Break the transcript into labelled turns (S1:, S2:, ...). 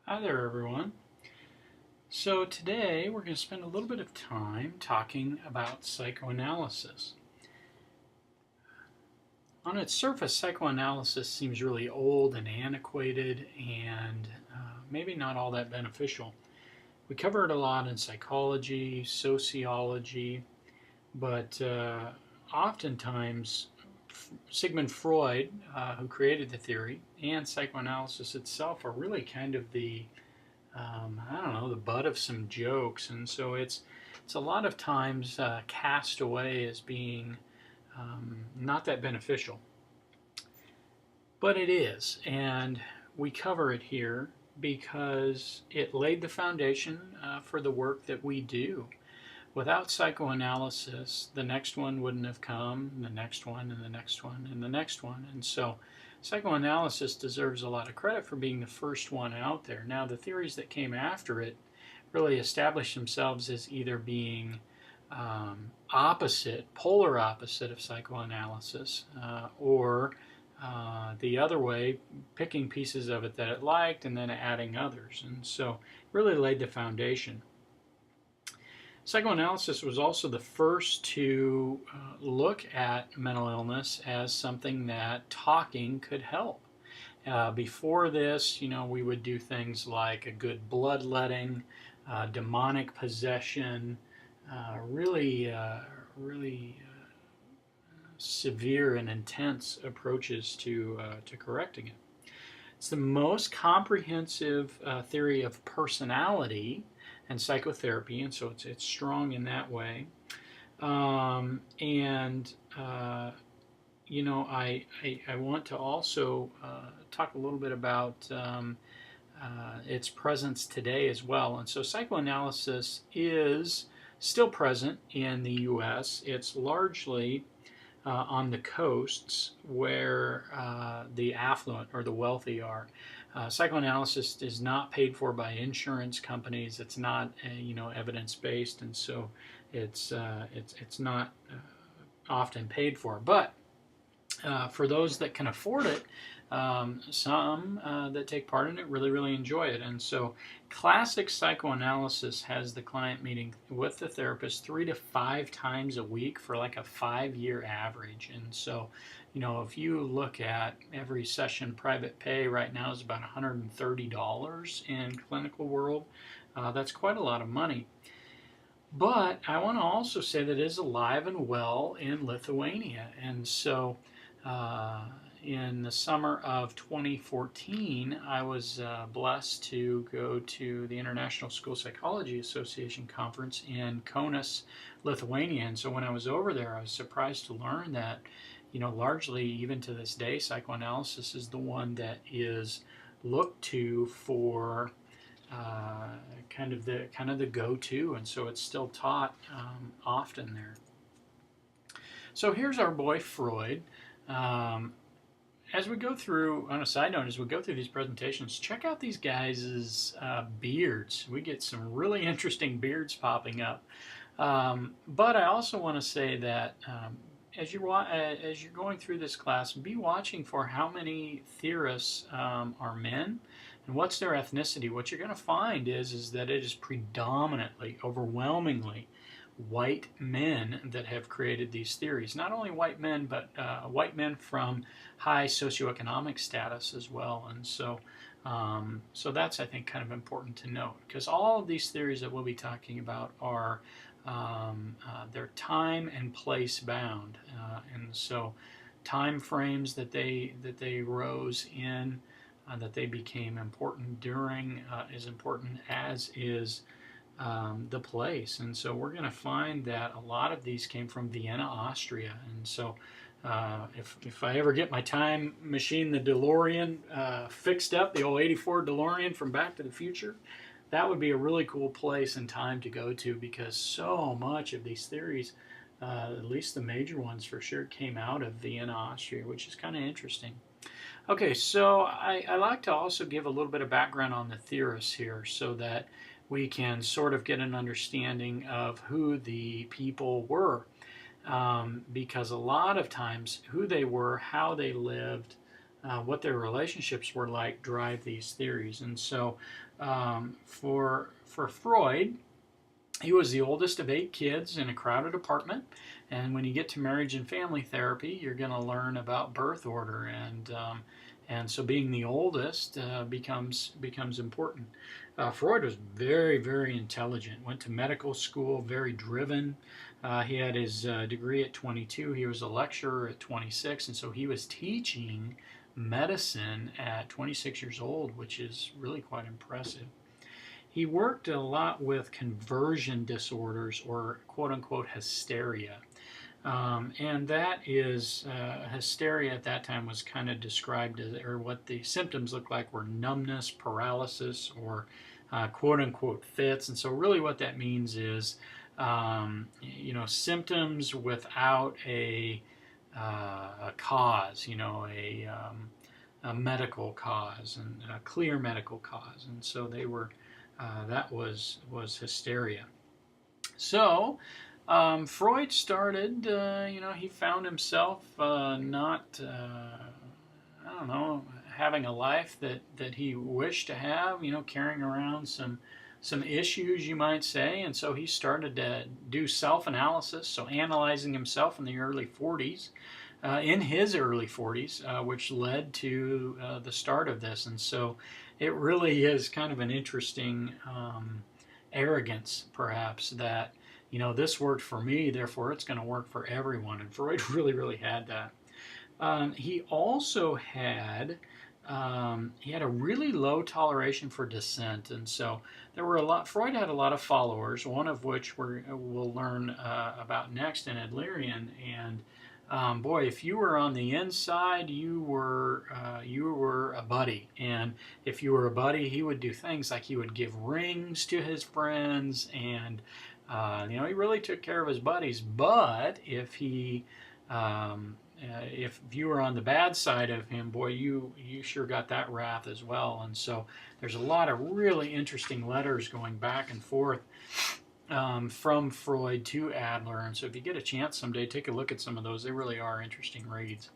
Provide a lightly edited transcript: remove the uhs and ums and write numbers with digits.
S1: Hi there, everyone. So today we're going to spend a little bit of time talking about psychoanalysis. On its surface, psychoanalysis seems really old and antiquated and maybe not all that beneficial. We cover it a lot in psychology, sociology, but oftentimes Sigmund Freud, who created the theory, and psychoanalysis itself are really kind of I don't know, the butt of some jokes, and so it's a lot of times cast away as being not that beneficial, but it is, and we cover it here because it laid the foundation for the work that we do. Without psychoanalysis, the next one wouldn't have come, the next one, and the next one, and the next one. And so psychoanalysis deserves a lot of credit for being the first one out there. Now, the theories that came after it really established themselves as either being polar opposite of psychoanalysis, or the other way, picking pieces of it that it liked and then adding others. And so really laid the foundation. Psychoanalysis was also the first to look at mental illness as something that talking could help. Before this, we would do things like a good bloodletting, demonic possession, really severe and intense approaches to correcting it. It's the most comprehensive theory of personality and psychotherapy, and so it's strong in that way. And I want to also talk a little bit about its presence today as well. And so psychoanalysis is still present in the U.S. It's largely on the coasts where the affluent or the wealthy are. Psychoanalysis is not paid for by insurance companies. It's not, evidence-based, and so it's not often paid for. But for those that can afford it, some that take part in it really enjoy it. And so classic psychoanalysis has the client meeting with the therapist 3 to 5 times a week for like a 5-year average. And so, if you look at every session, private pay right now is about $130 in clinical world. That's quite a lot of money. But I want to also say that it is alive and well in Lithuania. And so in the summer of 2014, I was blessed to go to the International School Psychology Association conference in Kaunas, Lithuania. And so when I was over there, I was surprised to learn that, largely even to this day, psychoanalysis is the one that is looked to for kind of the go-to, and so it's still taught often there. So here's our boy Freud. As we go through, on a side note, as we go through these presentations, check out these guys' beards. We get some really interesting beards popping up. But I also want to say that as you're going through this class, be watching for how many theorists are men and what's their ethnicity. What you're going to find is that it is predominantly, overwhelmingly, white men that have created these theories. Not only white men, but white men from high socioeconomic status as well. And so that's, I think, kind of important to note, because all of these theories that we'll be talking about are they're time and place bound, and so time frames that they rose in, that they became important during, is important, as is the place. And so we're going to find that a lot of these came from Vienna, Austria. And so if I ever get my time machine, the DeLorean, fixed up, the old 84 DeLorean from Back to the Future, that would be a really cool place and time to go to, because so much of these theories, at least the major ones for sure, came out of Vienna, Austria, which is kind of interesting. Okay, so I like to also give a little bit of background on the theorists here so that we can sort of get an understanding of who the people were, because a lot of times who they were, how they lived, what their relationships were like drive these theories. And so for Freud, he was the oldest of 8 kids in a crowded apartment. And when you get to marriage and family therapy, you're going to learn about birth order, and so being the oldest becomes important. Freud was very, very intelligent. Went to medical school, very driven. He had his degree at 22. He was a lecturer at 26, and so he was teaching medicine at 26 years old, which is really quite impressive. He worked a lot with conversion disorders, or quote unquote hysteria. And that is, hysteria at that time was kind of described as, or what the symptoms looked like were numbness, paralysis, or quote unquote fits. And so, really, what that means is, symptoms without a cause, a medical cause and a clear medical cause. And so they were. That was hysteria. So Freud started, he found himself not, I don't know, having a life that he wished to have, carrying around some issues, you might say. And so he started to do self-analysis, so analyzing himself in the early 40s. In his early 40s, which led to the start of this. And so it really is kind of an interesting arrogance, perhaps, that, this worked for me, therefore it's going to work for everyone. And Freud really, really had that. He also had a really low toleration for dissent, and so Freud had a lot of followers, one of which we'll learn about next in Adlerian. And boy, if you were on the inside, you were a buddy. And if you were a buddy, he would do things like he would give rings to his friends, and he really took care of his buddies. But if you were on the bad side of him, boy, you sure got that wrath as well. And so there's a lot of really interesting letters going back and forth from Freud to Adler. And so if you get a chance someday, take a look at some of those. They really are interesting reads.